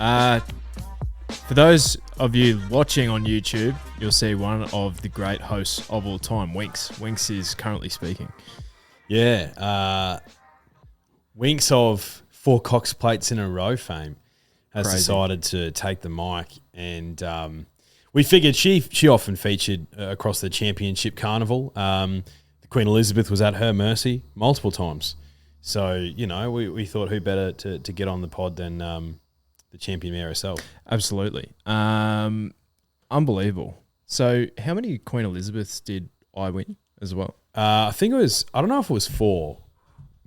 For those of you watching on YouTube, you'll see one of the great hosts of all time, Winks. Winks is currently speaking. Yeah. Winks of 4 Cox plates in a row fame has decided to take the mic, and we figured she often featured across the championship carnival. The Queen Elizabeth was at her mercy multiple times. So, you know, we thought who better to get on the pod than the champion mare herself. Absolutely. Unbelievable. So how many Queen Elizabeths did I win as well? I think it was, I don't know if it was 4,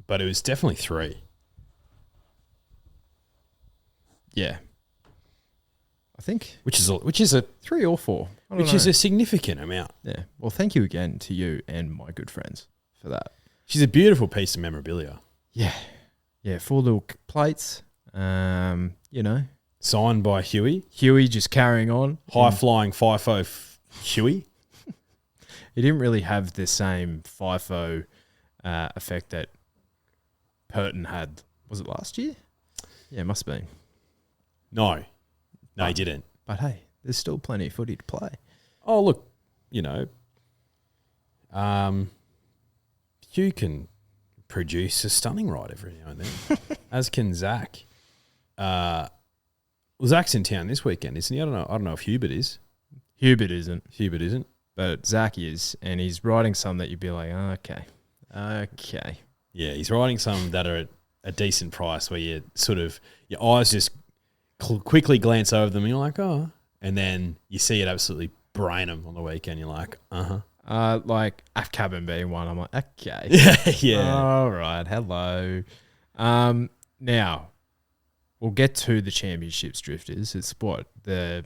but it was definitely 3. Yeah. I think. Which is a 3 or 4. Which is a significant amount. Yeah. Well, thank you again to you and my good friends for that. She's a beautiful piece of memorabilia. Yeah. Yeah. 4 little plates. You know. Signed by Huey. Huey just carrying on. High-flying FIFO Huey. He didn't really have the same FIFO effect that Purton had. Was it last year? Yeah, it must have been. No, he didn't. But hey, there's still plenty of footy to play. Oh, look, you know, Hugh can produce a stunning ride every now and then, as can Zach. Well, Zach's in town this weekend, isn't he? I don't know if Hubert is. Hubert isn't. But Zach is, and he's riding some that you'd be like, oh, okay. Yeah, he's riding some that are at a decent price where you sort of, your eyes just quickly glance over them and you're like, oh. And then you see it absolutely brain them on the weekend. You're like, uh-huh. Like Cabin being one. I'm like, okay. Yeah. All right. Hello. Now, we'll get to the championships, Drifters. It's what? The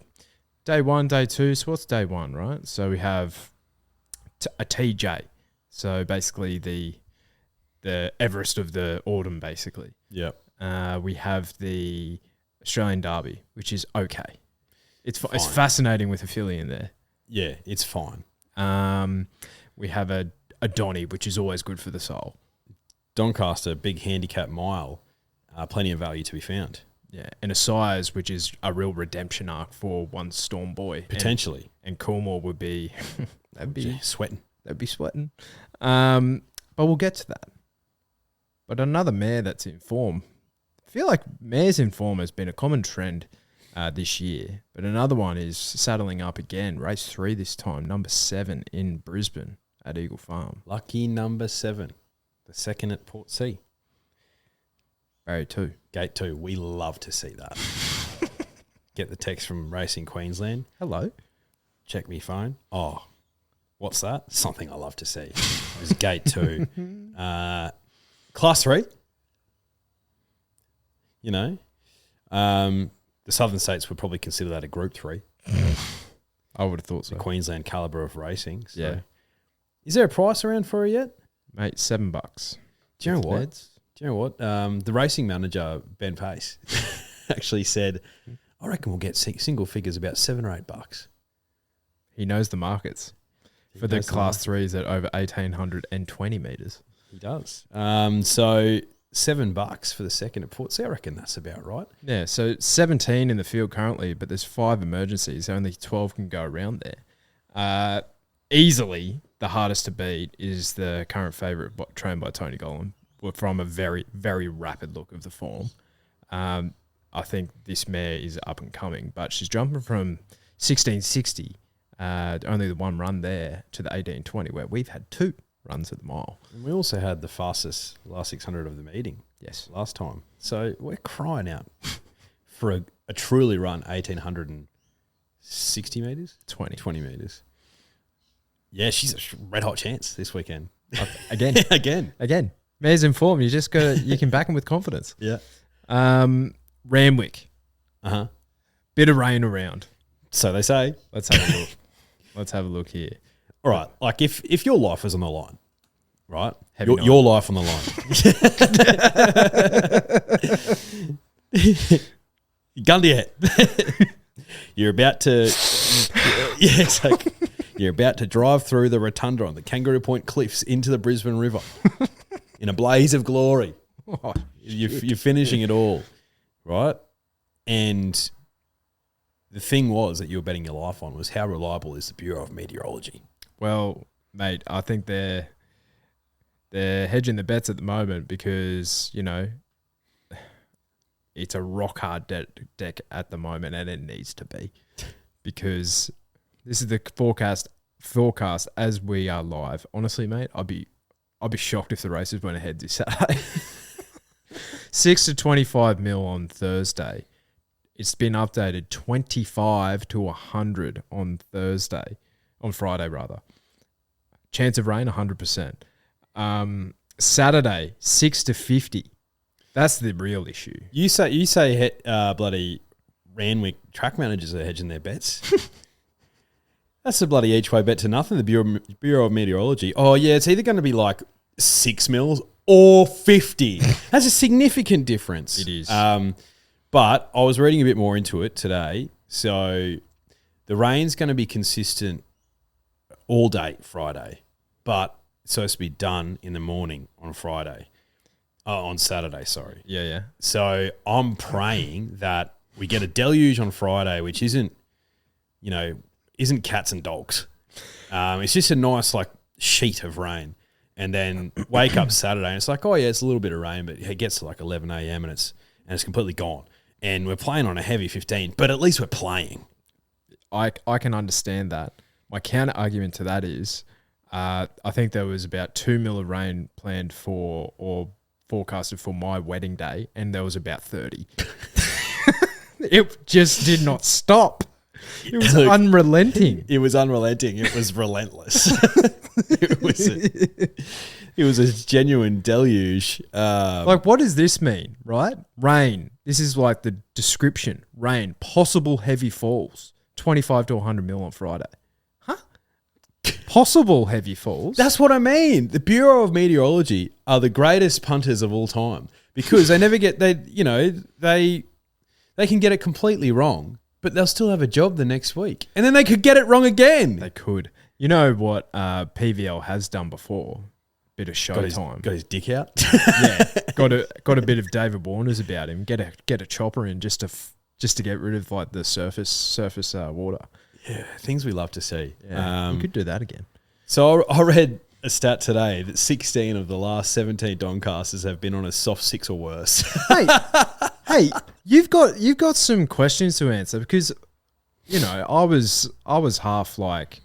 day 1, day 2. So what's day 1, right? So we have a TJ. So basically the Everest of the autumn, basically. Yep. We have the Australian Derby, which is okay. It's fascinating with a filly in there. Yeah, it's fine. We have a Donny, which is always good for the soul. Doncaster, big handicap mile, plenty of value to be found. Yeah, and a Sires, which is a real redemption arc for one Storm Boy. Potentially. And Coolmore would be... that'd be sweating. That'd be sweating. But we'll get to that. But another mare that's in form. I feel like mares in form has been a common trend this year. But another one is saddling up again. Race 3 this time. Number 7 in Brisbane at Eagle Farm. Lucky number 7. The second at Portsea. Barrier 2. Gate 2. We love to see that. Get the text from Racing Queensland. Hello. Check me phone. Oh, what's that? Something I love to see. It was Gate 2. Class 3. You know, the Southern States would probably consider that a Group 3. I would have thought so. The Queensland calibre of racing. So. Yeah. Is there a price around for it yet? Mate, $7. Do you know what? The racing manager, Ben Pace, actually said, I reckon we'll get single figures about $7 or $8. He knows the markets for the Class 3s at over 1,820 metres. He does. So $7 for the second at Portsea. I reckon that's about right. Yeah, so 17 in the field currently, but there's 5 emergencies. Only 12 can go around there. Easily, the hardest to beat is the current favourite trained by Tony Gollan from a very, very rapid look of the form. I think this mare is up and coming, but she's jumping from 1660, only the one run there, to the 1820, where we've had 2 runs at the mile. And we also had the fastest last 600 of the meeting. Yes. Last time. So we're crying out for a truly run 1,860 metres? 20 metres. Yeah, she's a red hot chance this weekend. Again. Again. Mare's in form. You just you can back him with confidence. Yeah. Randwick. Uh-huh. Bit of rain around. So they say. Let's have a look. Let's have a look here. All right. Like if your life was on the line, right? Your life on the line. Gun to your head. You're about to you're about to drive through the rotunda on the Kangaroo Point Cliffs into the Brisbane River in a blaze of glory. Oh, you're finishing it all, right? And the thing was that you were betting your life on was how reliable is the Bureau of Meteorology? Well, mate, I think they're hedging the bets at the moment because, you know, it's a rock hard deck at the moment, and it needs to be because this is the forecast as we are live. Honestly, mate, I'd be shocked if the races went ahead this Saturday. 6 to 25 mil on Thursday. It's been updated 25 to 100 on Friday rather. Chance of rain 100%. Saturday 6 to 50. That's the real issue. You say bloody Randwick track managers are hedging their bets. That's a bloody each way bet to nothing. The Bureau of Meteorology. Oh yeah, it's either going to be like 6 mils or 50. That's a significant difference. It is. But I was reading a bit more into it today. So the rain's going to be consistent all day Friday, but it's supposed to be done in the morning on Friday. On Saturday, sorry. Yeah. So I'm praying that we get a deluge on Friday, which isn't cats and dogs. It's just a nice like sheet of rain. And then wake up Saturday and it's like, oh yeah, it's a little bit of rain, but it gets to like 11 a.m. and it's completely gone. And we're playing on a heavy 15, but at least we're playing. I can understand that. My counter argument to that is, I think there was about 2 mil of rain planned for or forecasted for my wedding day, and there was about 30. It just did not stop. It was unrelenting. It was unrelenting. It was relentless. It was a genuine deluge. Like, what does this mean, right? Rain. This is like the description. Rain. Possible heavy falls. 25 to 100 mil on Friday. Huh? Possible heavy falls? That's what I mean. The Bureau of Meteorology are the greatest punters of all time because they never get, they can get it completely wrong, but they'll still have a job the next week. And then they could get it wrong again. They could. You know what PVL has done before? Bit of showtime. Got his dick out. Yeah, got a bit of David Warner's about him. Get a chopper in just to get rid of like the surface water. Yeah, things we love to see. Yeah, you could do that again. So I read a stat today that 16 of the last 17 Doncasters have been on a soft 6 or worse. Hey, you've got some questions to answer because, you know, I was half like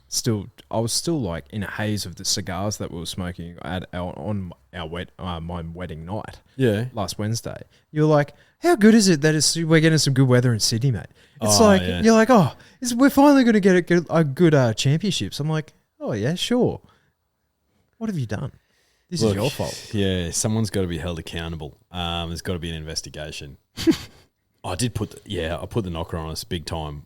I was still like in a haze of the cigars that we were smoking on my wedding night. Yeah, last Wednesday. You're like, how good is it that we're getting some good weather in Sydney, mate? It's you're like, we're finally going to get a good championships. I'm like, oh yeah, sure. What have you done? This is your fault. Yeah, someone's got to be held accountable. There's got to be an investigation. I put the knocker on us big time.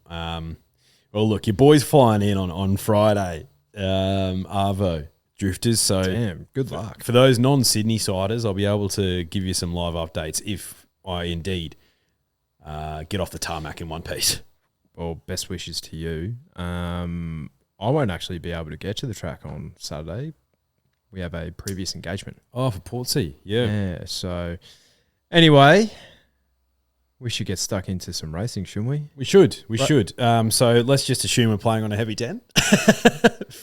Well, look, your boy's flying in on Friday. Arvo Drifters. So damn, good luck. For those non-Sydney siders, I'll be able to give you some live updates if I indeed get off the tarmac in one piece. Well, best wishes to you. I won't actually be able to get to the track on Saturday. We have a previous engagement. Oh, for Portsea. Yeah. So anyway, we should get stuck into some racing, shouldn't we? We should. So let's just assume we're playing on a heavy 10.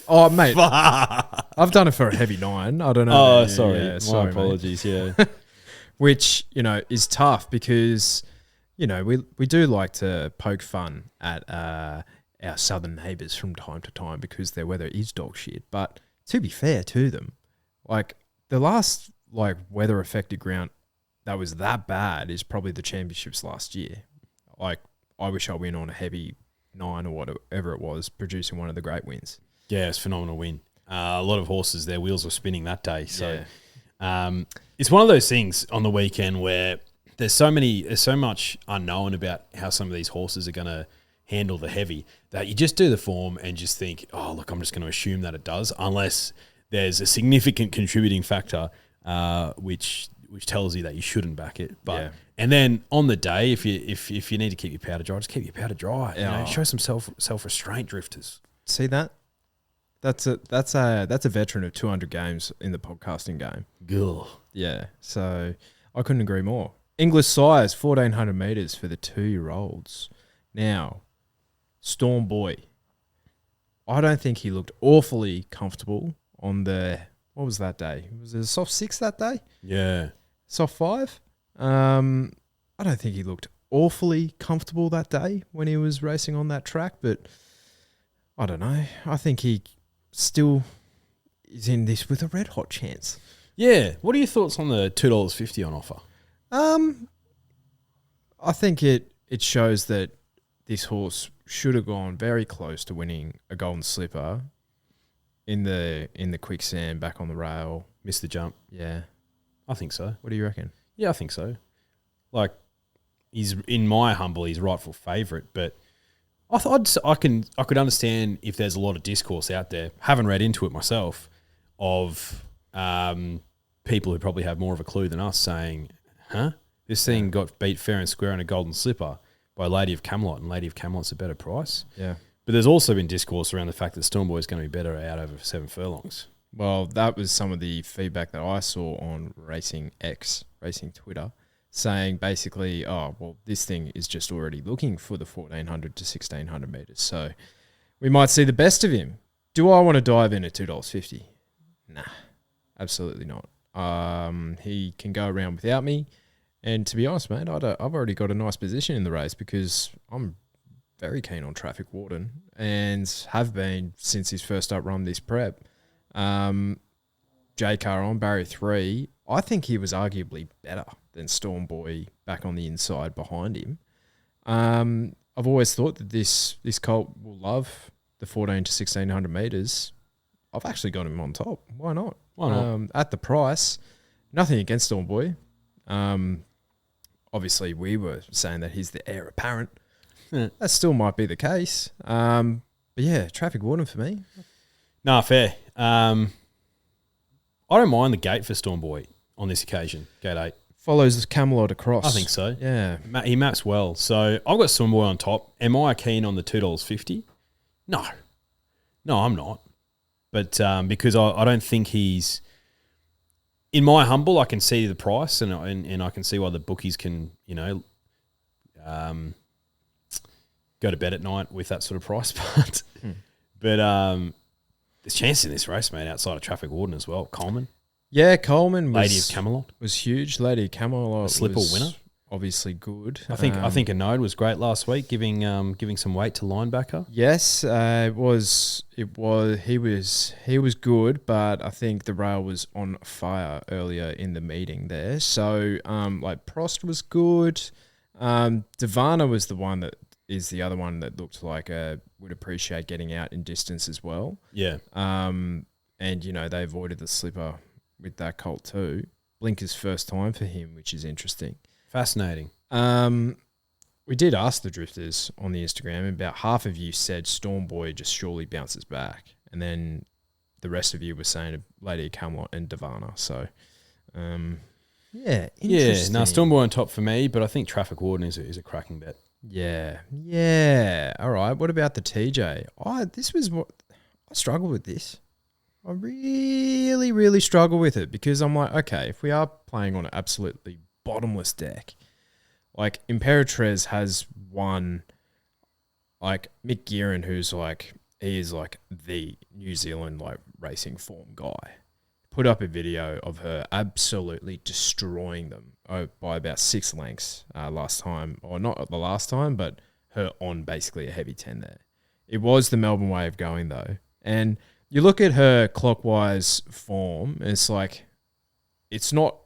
Oh, mate. I've done it for a heavy 9. I don't know. Oh, sorry. Yeah, My apologies, yeah. Which, you know, is tough because, you know, we do like to poke fun at our southern neighbours from time to time because their weather is dog shit. But to be fair to them, like the last like weather affected ground that was that bad is probably the championships last year. Like, I wish I win on a heavy 9 or whatever it was, producing one of the great wins. Yeah, it's a phenomenal win. A lot of horses, their wheels were spinning that day. So it's one of those things on the weekend where there's so much unknown about how some of these horses are going to handle the heavy that you just do the form and just think, oh, look, I'm just going to assume that it does, unless there's a significant contributing factor, which tells you that you shouldn't back it. But and then on the day, if you need to keep your powder dry, just keep your powder dry. You know, show some self restraint, drifters. See that? That's a veteran of 200 games in the podcasting game. Ugh. Yeah. So I couldn't agree more. Inglis size, 1,400 metres for the 2-year-olds. Now, Storm Boy. I don't think he looked awfully comfortable on the... What was that day? Was it a soft 6 that day? Yeah. Soft 5? I don't think he looked awfully comfortable that day when he was racing on that track, but I don't know. I think he still is in this with a red-hot chance. Yeah. What are your thoughts on the $2.50 on offer? I think it shows that this horse should have gone very close to winning a Golden Slipper in the quicksand back on the rail. Missed the jump. Yeah. I think so. What do you reckon? Yeah, I think so. Like, he's in my humble, he's rightful favourite, but I could understand if there's a lot of discourse out there. Haven't read into it myself of people who probably have more of a clue than us saying, "Huh, this thing got beat fair and square in a Golden Slipper by Lady of Camelot, and Lady of Camelot's a better price." Yeah. But there's also been discourse around the fact that Stormboy is going to be better out over 7 furlongs. Well, that was some of the feedback that I saw on Racing Twitter, saying basically, oh, well, this thing is just already looking for the 1,400 to 1,600 metres. So we might see the best of him. Do I want to dive in at $2.50? Nah, absolutely not. He can go around without me. And to be honest, mate, I've already got a nice position in the race because I'm very keen on Traffic Warden and have been since his first up run this prep. JCar on barrier 3, I think he was arguably better than Storm Boy back on the inside behind him. I've always thought that this colt will love the 1,400 to 1,600 metres. I've actually got him on top. Why not? Why not? At the price, nothing against Storm Boy. Obviously, we were saying that he's the heir apparent. Yeah. That still might be the case. But yeah, Traffic Warden for me. Nah, fair. I don't mind the gate for Storm Boy on this occasion. Gate 8. Follows Camelot across. I think so. Yeah. He maps well. So I've got Storm Boy on top. Am I keen on the $2.50? No. No, I'm not. But because I don't think he's... In my humble, I can see the price and I can see why the bookies can, go to bed at night with that sort of price. But there's chance in this race, mate, outside of Traffic Warden as well. Coleman. Yeah, Coleman Lady of Camelot was huge. Lady of Camelot, a slipper winner. Obviously good. I think Anode was great last week, giving some weight to linebacker. Yes, he was good, but I think the rail was on fire earlier in the meeting there. So Prost was good. Divana was the one that is the other one that looked like would appreciate getting out in distance as well. Yeah. And they avoided the slipper with that colt too. Blinker's first time for him, which is interesting. Fascinating. We did ask the drifters on the Instagram, and about half of you said Storm Boy just surely bounces back. And then the rest of you were saying Lady of Camelot and Divana. So, yeah, interesting. No, Storm Boy on top for me, but I think Traffic Warden is a cracking bet. Yeah. All right. What about the TJ? I struggle with this. I really, really struggle with it because I'm like, okay, if we are playing on an absolutely bottomless deck, like Imperatriz has one, like Mick Gearin, who's like, he is like the New Zealand like racing form guy, put up a video of her absolutely destroying them by about 6 lengths last time, or not the last time, but her on basically a heavy 10 there. It was the Melbourne way of going though. And you look at her clockwise form, and it's like, it's not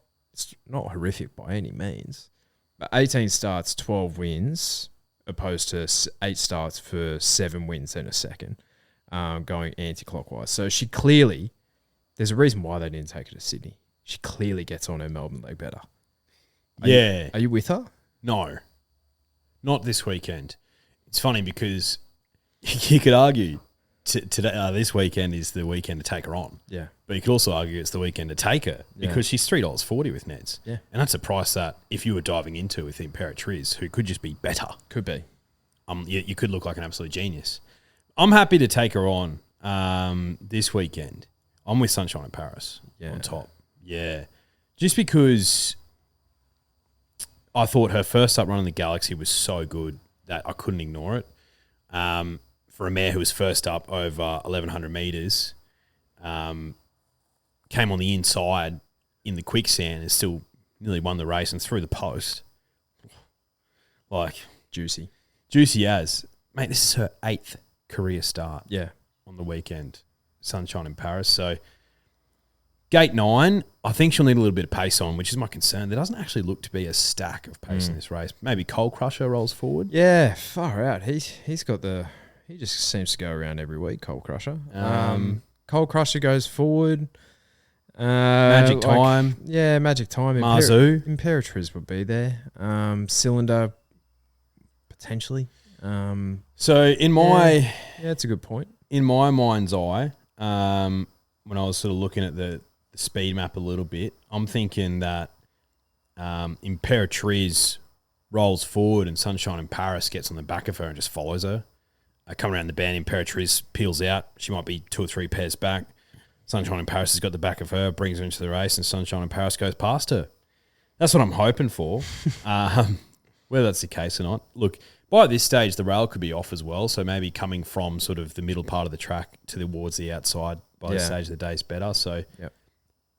horrific by any means, but 18 starts, 12 wins, opposed to 8 starts for 7 wins and a second, going anti-clockwise. So she clearly, there's a reason why they didn't take her to Sydney. She clearly gets on her Melbourne leg better. Are you with her? No, not this weekend. It's funny because you could argue today, this weekend is the weekend to take her on. Yeah. But you could also argue it's the weekend to take her because she's $3.40 with Neds. Yeah. And that's a price that if you were diving into with Imperatriz, who could just be better. Could be. You could look like an absolute genius. I'm happy to take her on this weekend. I'm with Sunshine in Paris on top. Yeah. Just because I thought her first up run in the Galaxy was so good that I couldn't ignore it. For a mare who was first up over 1,100 metres, came on the inside in the quicksand and still nearly won the race and threw the post. Like, Juicy. Juicy as. Mate, this is her 8th career start. Yeah. On the weekend. Sunshine in Paris. So, gate 9, I think she'll need a little bit of pace on, which is my concern. There doesn't actually look to be a stack of pace in this race. Maybe Coal Crusher rolls forward. Yeah, far out. He's got the... He just seems to go around every week, Coal Crusher. Coal Crusher goes forward. Magic Time. Yeah, Magic Time. Marzu. Imperatriz would be there. Cylinder, potentially. So in my... Yeah, it's a good point. In my mind's eye, when I was sort of looking at the speed map a little bit, I'm thinking that Imperatriz rolls forward and Sunshine in Paris gets on the back of her and just follows her. Come around the bend, Imperatriz peels out. She might be 2 or 3 pairs back. Sunshine in Paris has got the back of her, brings her into the race, and Sunshine in Paris goes past her. That's what I'm hoping for. Whether that's the case or not. Look, by this stage, the rail could be off as well, so maybe coming from sort of the middle part of the track towards the outside by this stage of the day is better. So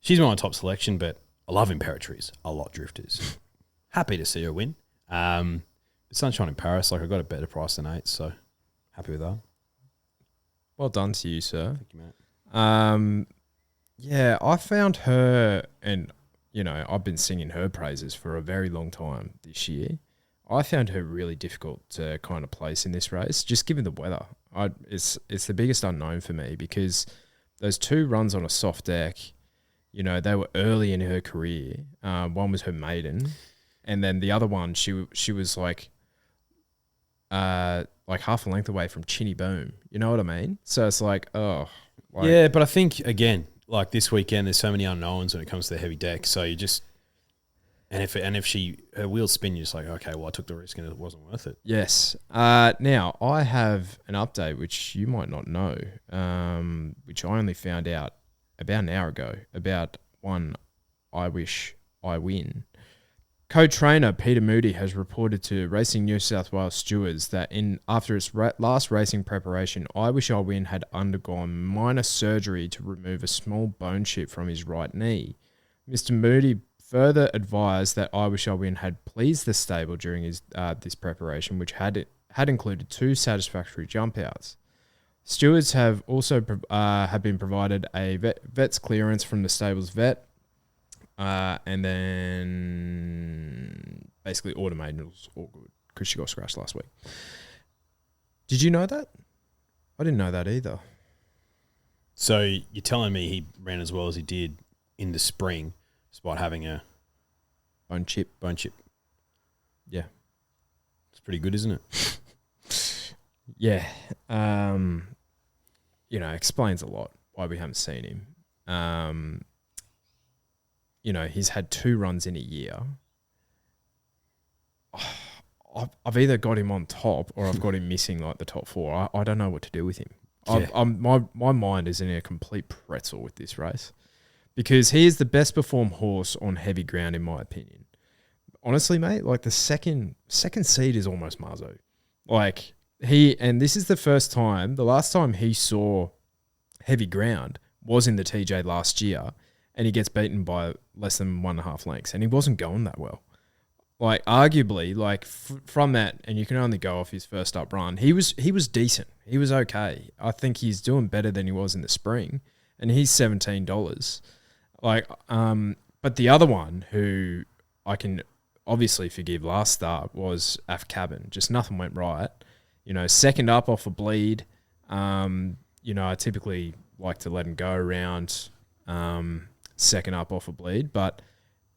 she's my top selection, but I love Imperatriz. A lot drifters. Happy to see her win. Sunshine in Paris, like I got a better price than 8, so happy with that. Well done to you, sir. Thank you, mate. Yeah, I found her, and I've been singing her praises for a very long time this year. I found her really difficult to kind of place in this race, just given the weather. It's the biggest unknown for me because those 2 runs on a soft deck, they were early in her career. One was her maiden, and then the other one, she was like half a length away from Chinny Boom. You know what I mean? So it's like, yeah, but I think again, like this weekend, there's so many unknowns when it comes to the heavy deck. So you just, and if her wheels spin, you're just like, okay, well, I took the risk and it wasn't worth it. Yes. Now I have an update which you might not know, which I only found out about an hour ago about one I Wish I Win. Co-trainer Peter Moody has reported to Racing New South Wales stewards that after its last racing preparation, I Wish I Win had undergone minor surgery to remove a small bone chip from his right knee. Mr. Moody further advised that I Wish I Win had pleased the stable during his this preparation, which had included 2 satisfactory jump outs. Stewards have also have been provided a vet's clearance from the stable's vet. And then basically automated was all good because she got scratched last week. Did you know that? I didn't know that either. So you're telling me he ran as well as he did in the spring despite having a bone chip? Yeah. It's pretty good, isn't it? Yeah. Explains a lot why we haven't seen him. He's had 2 runs in a year. I've either got him on top or I've got him missing like the top 4. I don't know what to do with him. Yeah. My mind is in a complete pretzel with this race because he is the best performed horse on heavy ground in my opinion. Honestly, mate, like the second seed is almost Marzo. Like and this is the last time he saw heavy ground was in the TJ last year. And he gets beaten by less than 1.5 lengths. And he wasn't going that well. Like, arguably, like, from that, and you can only go off his first up run, he was decent. He was okay. I think he's doing better than he was in the spring. And he's $17. Like, but the other one who I can obviously forgive last start was Af Cabin. Just nothing went right. Second up off a bleed. I typically like to let him go around... second up off a bleed, but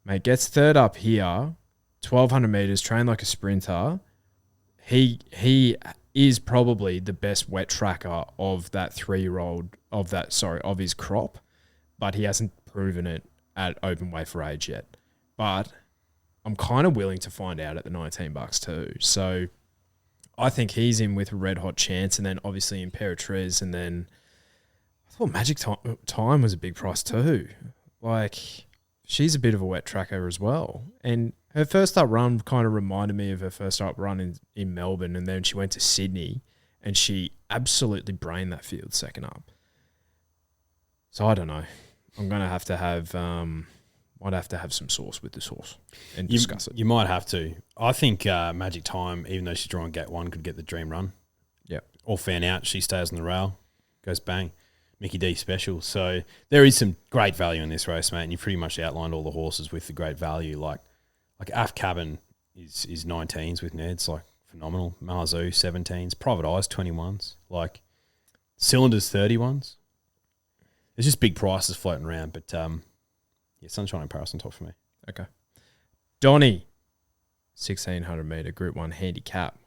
mate gets third up here, 1,200 meters, trained like a sprinter. He is probably the best wet tracker of that 3-year-old of his crop, but he hasn't proven it at open weight for age yet. But I'm kind of willing to find out at the $19 too. So I think he's in with a red hot chance, and then obviously Imperatriz, and then I thought Magic Time was a big price too. Like, she's a bit of a wet tracker as well. And her first up run kind of reminded me of her first up run in Melbourne, and then she went to Sydney and she absolutely brained that field second up. So I don't know. I'm going to have might have to have some sauce with this horse and discuss it. You might have to. I think Magic Time, even though she's drawing gate 1, could get the dream run. Yeah. Or fan out. She stays on the rail, goes bang. Mickey D special. So there is some great value in this race, mate. And you pretty much outlined all the horses with the great value. Like Af Cabin is 19s with Ned's, like phenomenal. Marzu 17s. Private Eyes 21s. Like Cylinders 31s. There's just big prices floating around, but Sunshine in Paris on top for me. Okay. Donny, 1600 metre Group 1 handicap.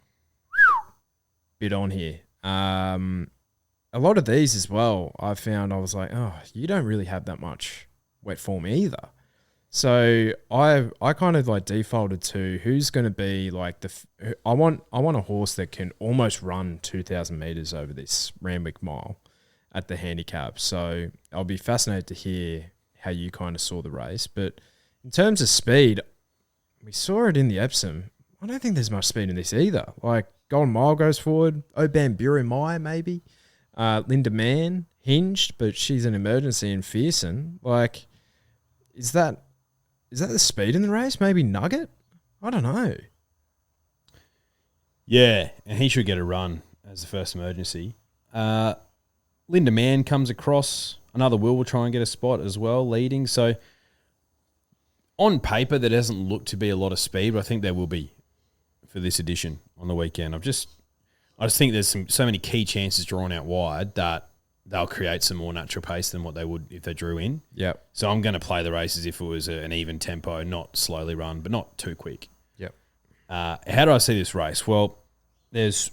Bit on here. A lot of these as well, I found I was like, oh, you don't really have that much wet form either. So I kind of like defaulted to who's going to be like I want a horse that can almost run 2,000 metres over this Randwick mile at the handicap. So I'll be fascinated to hear how you kind of saw the race. But in terms of speed, we saw it in the Epsom. I don't think there's much speed in this either. Like Golden Mile goes forward, Oban Burumai maybe. Linda Mann hinged, but she's an emergency in Fearson. Like, is that the speed in the race? Maybe Nugget? I don't know. Yeah, and he should get a run as the first emergency. Linda Mann comes across. Another will try and get a spot as well, leading. So on paper, there doesn't look to be a lot of speed, but I think there will be for this edition on the weekend. I just think there's so many key chances drawn out wide that they'll create some more natural pace than what they would if they drew in. Yep. So I'm going to play the race as if it was an even tempo, not slowly run, but not too quick. Yep. How do I see this race? Well, there's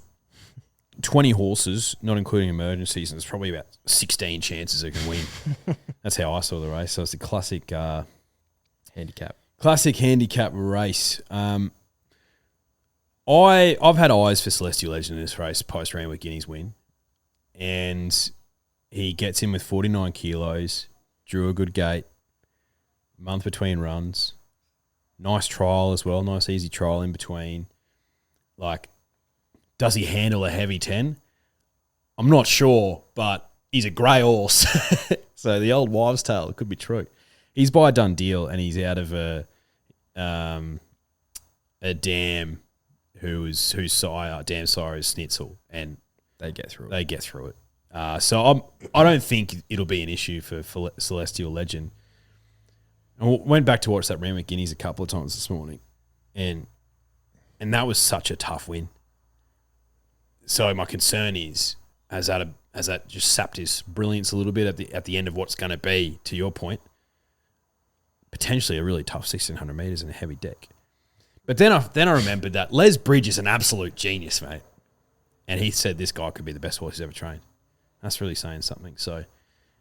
20 horses, not including emergencies, and there's probably about 16 chances who can win. That's how I saw the race. So it's a classic handicap. Classic handicap race. I've had eyes for Celestial Legend in this race post Randwick Guineas win, and he gets in with 49 kilos, drew a good gate, month between runs, nice trial as well, nice easy trial in between. Like, does he handle a heavy 10? I'm not sure, but he's a grey horse. So the old wives' tale, it could be true. He's by a done deal, and he's out of a dam whose dam sire is Schnitzel, and they get through it. So I don't think it'll be an issue for Celestial Legend. I went back to watch that Randwick Guineas a couple of times this morning, and that was such a tough win. So my concern is, has that just sapped his brilliance a little bit at the end of what's going to be, to your point, potentially a really tough 1,600 metres in a heavy deck. But then I remembered that Les Bridge is an absolute genius, mate. And he said this guy could be the best horse he's ever trained. That's really saying something. So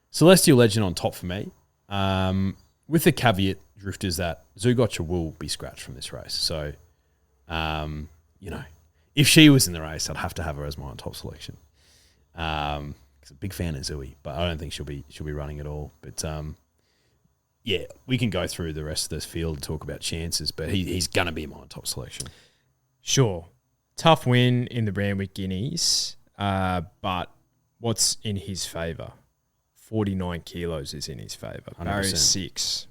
Celestial Legend on top for me. With the caveat, drifters, that Zugotcha will be scratched from this race. So, if she was in the race, I'd have to have her as my on top selection. Because I'm a big fan of Zooey, but I don't think she'll be running at all. But yeah, we can go through the rest of this field and talk about chances, but he's going to be my top selection. Sure. Tough win in the Randwick Guineas, but what's in his favour? 49 kilos is in his favour. Barrier 6.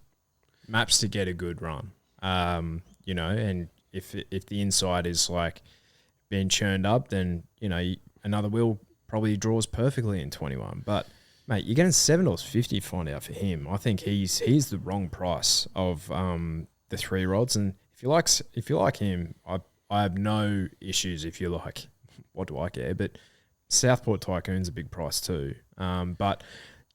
Maps to get a good run. And if the inside is like being churned up, then, another wheel probably draws perfectly in 21. But mate, you're getting $7.50 to find out for him. I think he's the wrong price of the 3-year-olds. And if you like him, I have no issues. If you're like, what do I care? But Southport Tycoon's a big price too. But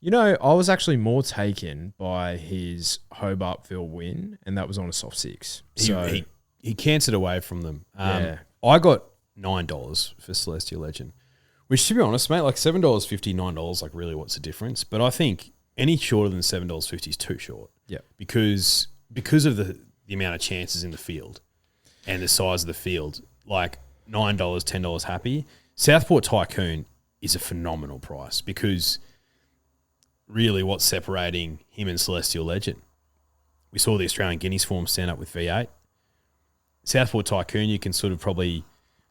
I was actually more taken by his Hobartville win, and that was on a soft 6. So he cancered away from them. Yeah. I got $9 for Celestial Legend. Which, to be honest, mate, like $7.50, $9, like really what's the difference? But I think any shorter than $7.50 is too short. Yeah. Because of the amount of chances in the field and the size of the field, like $9, $10 happy. Southport Tycoon is a phenomenal price because really what's separating him and Celestial Legend? we saw the Australian Guineas form stand up with V8. Southport Tycoon, you can sort of probably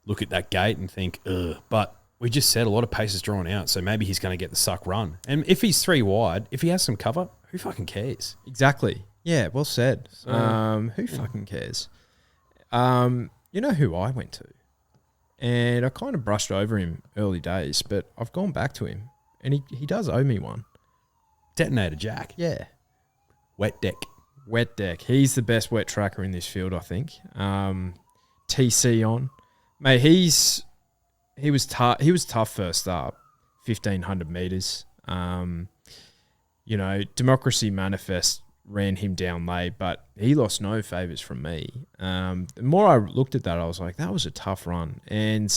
look at that gate and think, ugh. But we just said a lot of pace is drawn out, so maybe he's going to get the suck run. And if he's 3 wide, if he has some cover, who fucking cares? Exactly. Yeah, well said. Who fucking cares? You know who I went to? And I kind of brushed over him early days, but I've gone back to him, and he does owe me one. Detonator Jack. Yeah. Wet Deck. Wet Deck. He's the best wet tracker in this field, I think. TC on. Mate, he was tough first up, 1,500 metres. Democracy Manifest ran him down late, but he lost no favours from me. The more I looked at that, I was like, that was a tough run. And,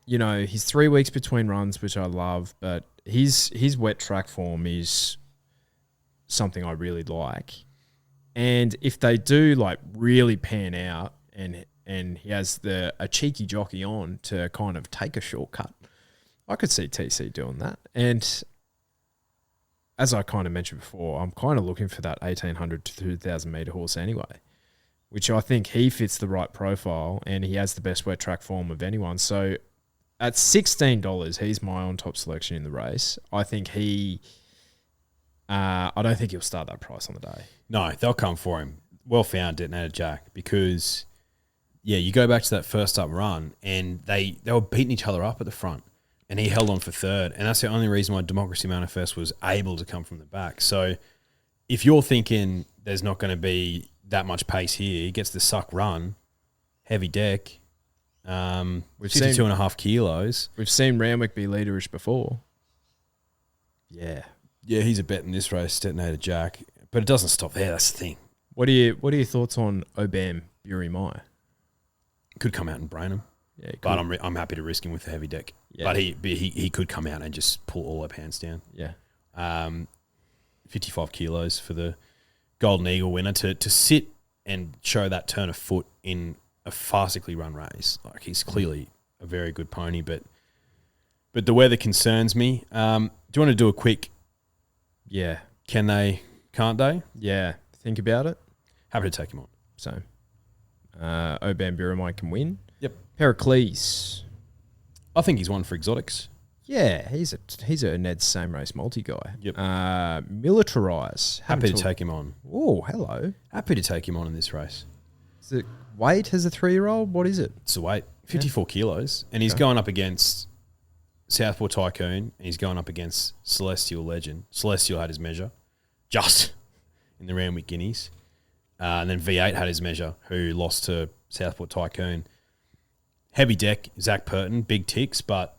he's 3 weeks between runs, which I love, but his wet track form is something I really like. And if they do really pan out and he has a cheeky jockey on to kind of take a shortcut, I could see TC doing that. And as I kind of mentioned before, I'm kind of looking for that 1,800 to 2,000 metre horse anyway, which I think he fits the right profile and he has the best wet track form of anyone. So at $16, he's my on-top selection in the race. I think I don't think he'll start that price on the day. No, they'll come for him. Well found, Detonator Jack, because, you go back to that first up run and they were beating each other up at the front and he held on for third. And that's the only reason why Democracy Manifest was able to come from the back. So if you're thinking there's not going to be that much pace here, he gets the suck run, heavy deck, 52.5 kilos. We've seen Randwick be leaderish before. Yeah, he's a bet in this race, Detonator Jack. But it doesn't stop there. That's the thing. What are your thoughts on Obam Bury Mai? Could come out and brain him. Yeah, but I'm happy to risk him with the heavy deck. Yeah. But he could come out and just pull all our pants down. Yeah. 55 kilos for the Golden Eagle winner to sit and show that turn of foot in a farcically run race. Like, he's clearly a very good pony, but the weather concerns me. Do you want to do a quick? Yeah. Can they? Can't they? Yeah. Think about it. Happy to take him on. So, Obam Bury can win. Yep. Pericles. I think he's one for exotics. Yeah, he's a Ned's same race multi guy. Yep. Militarize. Happy to take him on. Oh, hello. Happy to take him on in this race. Is it weight as a 3-year-old? What is it? It's the weight. 54 kilos. And he's going up against Southport Tycoon. And he's going up against Celestial Legend. Celestial had his measure just in the Randwick Guineas. And then V8 had his measure, who lost to Southport Tycoon. Heavy deck, Zach Purton, big ticks, but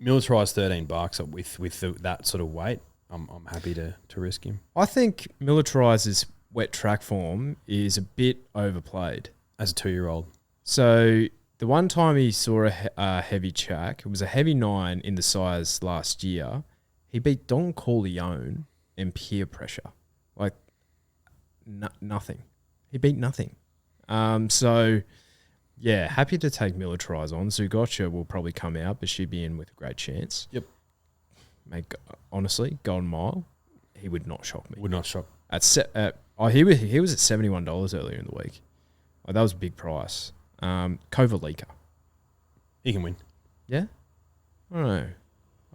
militarised $13 with that sort of weight. I'm happy to risk him. I think Militarize's wet track form is a bit overplayed. As a 2-year-old. So the one time he saw a heavy track, it was a heavy 9 in the size last year. He beat Don Corleone in peer pressure. Like, nothing. He beat nothing. Yeah, happy to take Militarize on. Zugotcha will probably come out, but she'd be in with a great chance. Yep. Mate, honestly, Golden Mile, he would not shock me. Would not shock. He was at $71 earlier in the week. Oh, that was a big price. Kovalika. He can win. Yeah? I don't know.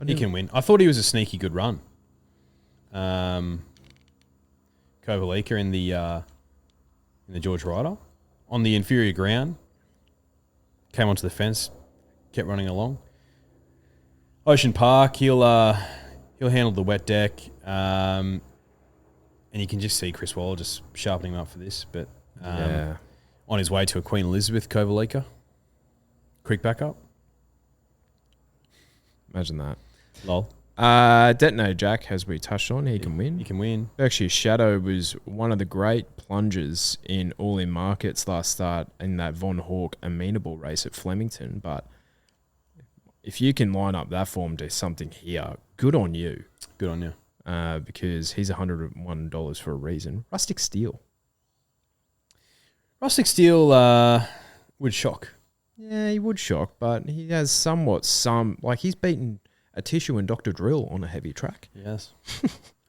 He can win. I thought he was a sneaky good run. Kovalika in the George Ryder. On the inferior ground. Came onto the fence, kept running along. Ocean Park, he'll handle the wet deck, and you can just see Chris Waller just sharpening him up for this. But on his way to a Queen Elizabeth, Kovalika, quick backup. Imagine that. Lol. Detonator Jack, as we touched on, he can win. He can win. Berkshire Shadow was one of the great plungers in all-in markets last start in that Von Hawk amenable race at Flemington. But if you can line up that form to something here, good on you. Good on you. Because he's $101 for a reason. Rustic Steel. Rustic Steel would shock. Yeah, he would shock, but he has he's beaten a Tissue and Dr. Drill on a heavy track. He has.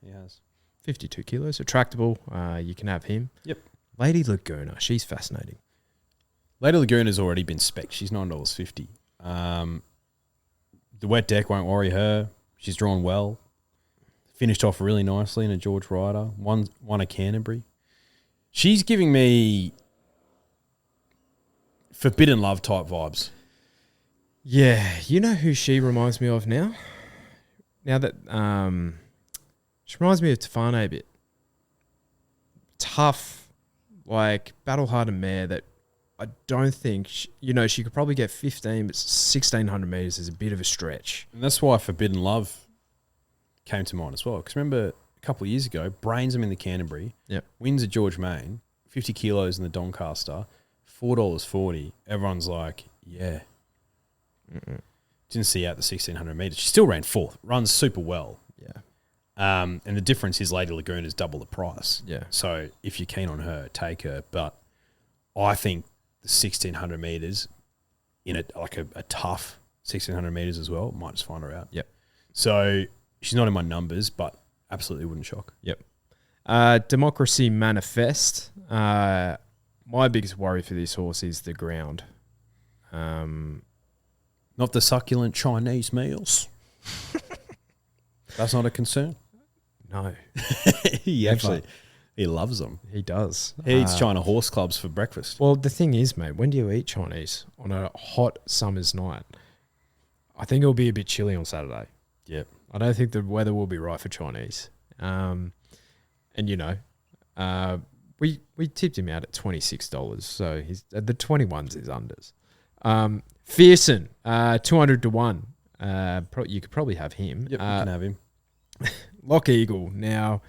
He has. 52 kilos, attractable. You can have him. Yep. Lady Laguna, she's fascinating. Lady Laguna's already been spec'd. She's $9.50. The wet deck won't worry her. She's drawn well. Finished off really nicely in a George Ryder. Won a Canterbury. She's giving me Forbidden Love type vibes. Yeah, you know who she reminds me of now? Now that she reminds me of Tefane a bit. Tough, like battle-hardened mare that I don't think, she could probably get 15, but 1,600 metres is a bit of a stretch. And that's why Forbidden Love came to mind as well. Because remember, a couple of years ago, brains him in the Canterbury, wins at George Main, 50 kilos in the Doncaster, $4.40. Everyone's like, yeah. Didn't see out the 1,600 metres. She still ran fourth, runs super well. Yeah. And the difference is Lady Laguna is double the price. Yeah. So if you're keen on her, take her. But I think the 1,600 metres in a tough 1,600 metres as well, might just find her out. Yep. So she's not in my numbers, but absolutely wouldn't shock. Yep. Democracy Manifest. My biggest worry for this horse is the ground. Not the succulent Chinese meals. That's not a concern. No. He loves them. He does. He eats China horse clubs for breakfast. Well, the thing is, mate, when do you eat Chinese? On a hot summer's night. I think it'll be a bit chilly on Saturday. Yep. I don't think the weather will be right for Chinese. And, we tipped him out at $26. So he's the 21s is unders. Fearson, 200 to 1. You could probably have him. Yep, you can have him. Lock Eagle. Now,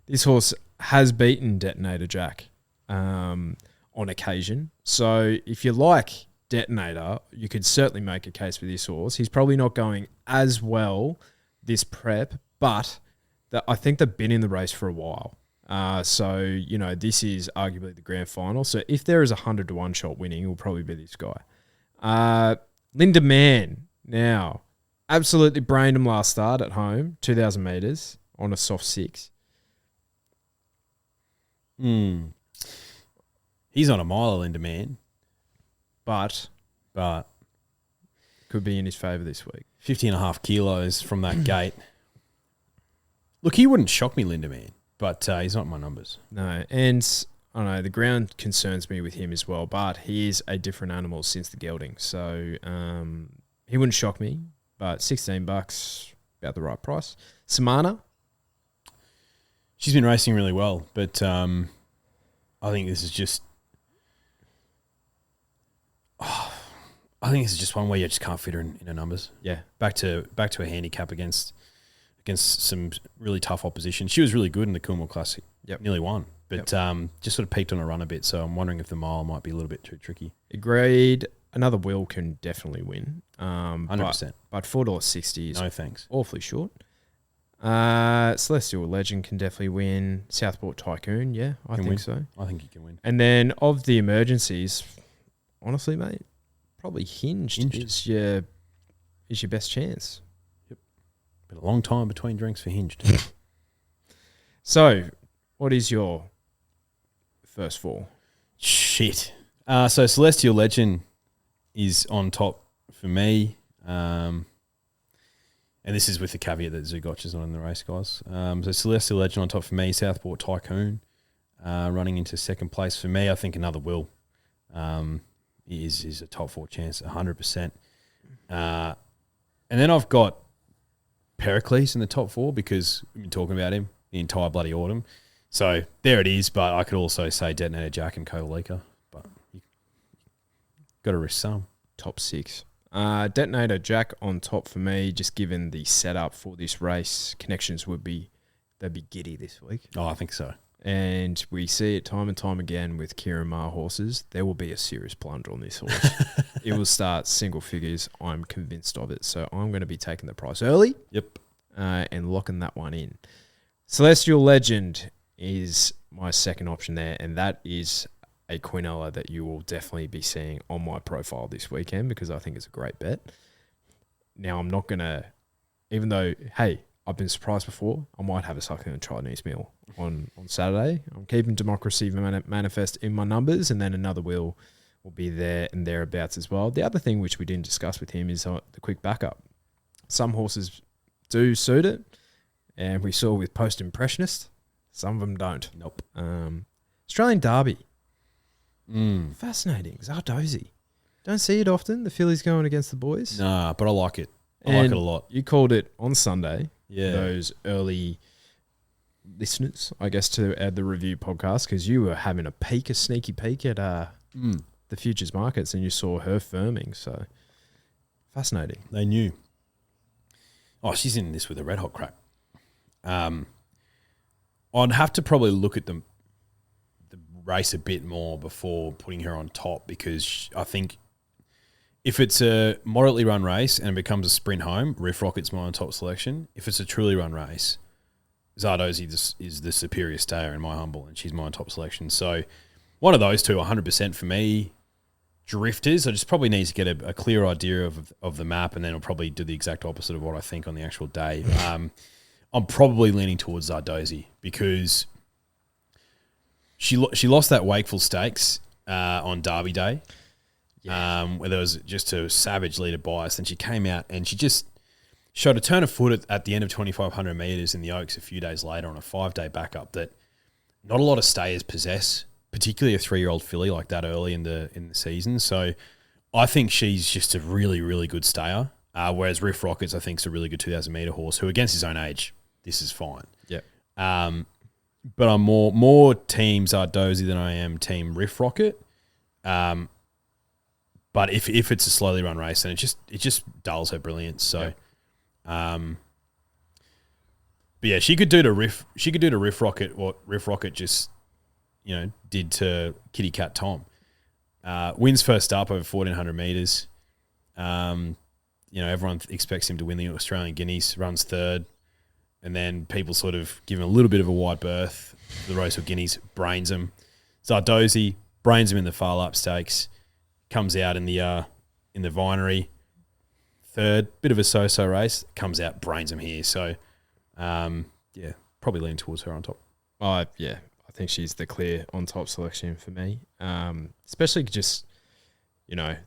this horse has beaten Detonator Jack on occasion. So if you like Detonator, you could certainly make a case for this horse. He's probably not going as well this prep, but I think they've been in the race for a while. So this is arguably the grand final. So if there is a 100 to 1 shot winning, it will probably be this guy. Linda Mann. Now, absolutely brained him last start at home, 2,000 metres on a soft 6. He's on a mile, Linda Mann. But could be in his favour this week. 50.5 kilos from that gate. Look, he wouldn't shock me, Linda Mann, but he's not in my numbers. No, and I don't know, the ground concerns me with him as well, but he is a different animal since the gelding. So he wouldn't shock me, but $16, about the right price. Samana. She's been racing really well, but I think this is just... I think this is just one where you just can't fit her in her numbers. Yeah. Back to a handicap against some really tough opposition. She was really good in the Coolmore Classic. Yep. Nearly won. But just sort of peaked on a run a bit, so I'm wondering if the mile might be a little bit too tricky. Agreed. Another Will can definitely win. 100%. But $4.60 is no thanks. Awfully short. Celestial Legend can definitely win. Southport Tycoon, yeah, I think so. I think he can win. And then of the emergencies, honestly, mate, probably Hinged. Is your best chance. Yep. Been a long time between drinks for Hinged. So, what is your first four? Shit. So Celestial Legend is on top for me. And this is with the caveat that Zugotcha's not in the race, guys. So Celestial Legend on top for me. Southport Tycoon running into second place for me. I think another Will is a top 4 chance, 100%. And then I've got Pericles in the top 4 because we've been talking about him the entire bloody autumn. So there it is, but I could also say Detonator Jack and Kovalika. But you got to risk some. Top 6. Detonator Jack on top for me, just given the setup for this race. Connections they'd be giddy this week. Oh, I think so. And we see it time and time again with Kieran Maher horses. There will be a serious blunder on this horse. It will start single figures. I'm convinced of it. So I'm going to be taking the price early. Yep. And locking that one in. Celestial Legend is my second option there, and that is a Quinella that you will definitely be seeing on my profile this weekend because I think it's a great bet. Now, I'm not going to, even though, hey, I've been surprised before. I might have a succulent Chinese meal on Saturday. I'm keeping Democracy Manifest in my numbers, and then another will be there and thereabouts as well. The other thing which we didn't discuss with him is the quick backup. Some horses do suit it, and we saw with Post Impressionist, some of them don't. Nope. Australian Derby. Fascinating. Zardozi. Don't see it often, the fillies going against the boys. Nah, but I like it. I like it a lot. You called it on Sunday. Yeah. Those early listeners, I guess, to the review podcast, because you were having a sneaky peek at the futures markets, and you saw her firming. So fascinating. They knew. Oh, she's in this with a red hot crack. I'd have to probably look at the race a bit more before putting her on top, because I think if it's a moderately run race and it becomes a sprint home, Riff Rocket's my on top selection. If it's a truly run race, Zardozi is the superior stayer in my humble, and she's my on top selection. So one of those two, 100% for me. Drifters, I just probably need to get a clear idea of the map, and then I'll probably do the exact opposite of what I think on the actual day. I'm probably leaning towards Zardozi because she lost that Wakeful Stakes on Derby Day. Where there was just a savage leader bias. And she came out and she just showed a turn of foot at the end of 2,500 metres in the Oaks a few days later on a 5-day backup that not a lot of stayers possess, particularly a 3-year-old filly like that early in the season. So I think she's just a really, really good stayer. Whereas Riff Rockets, I think, is a really good 2,000 metre horse who, against his own age, this is fine. Yeah. But I'm more team Zardozi than I am team Riff Rocket. But if it's a slowly run race, then it just dulls her brilliance. So, but yeah, she could do to Riff Rocket what Riff Rocket just did to Kitty Cat Tom. Wins first up over 1,400 meters. Everyone expects him to win the Australian Guineas. Runs third, and then people sort of give him a little bit of a wide berth. The Rosehill Guineas brains him. Zardozi brains him in the Far Lap Stakes. Comes out in the Vinery, third, bit of a so-so race. Comes out, brains him here. So, probably lean towards her on top. I think she's the clear on top selection for me. Especially just, I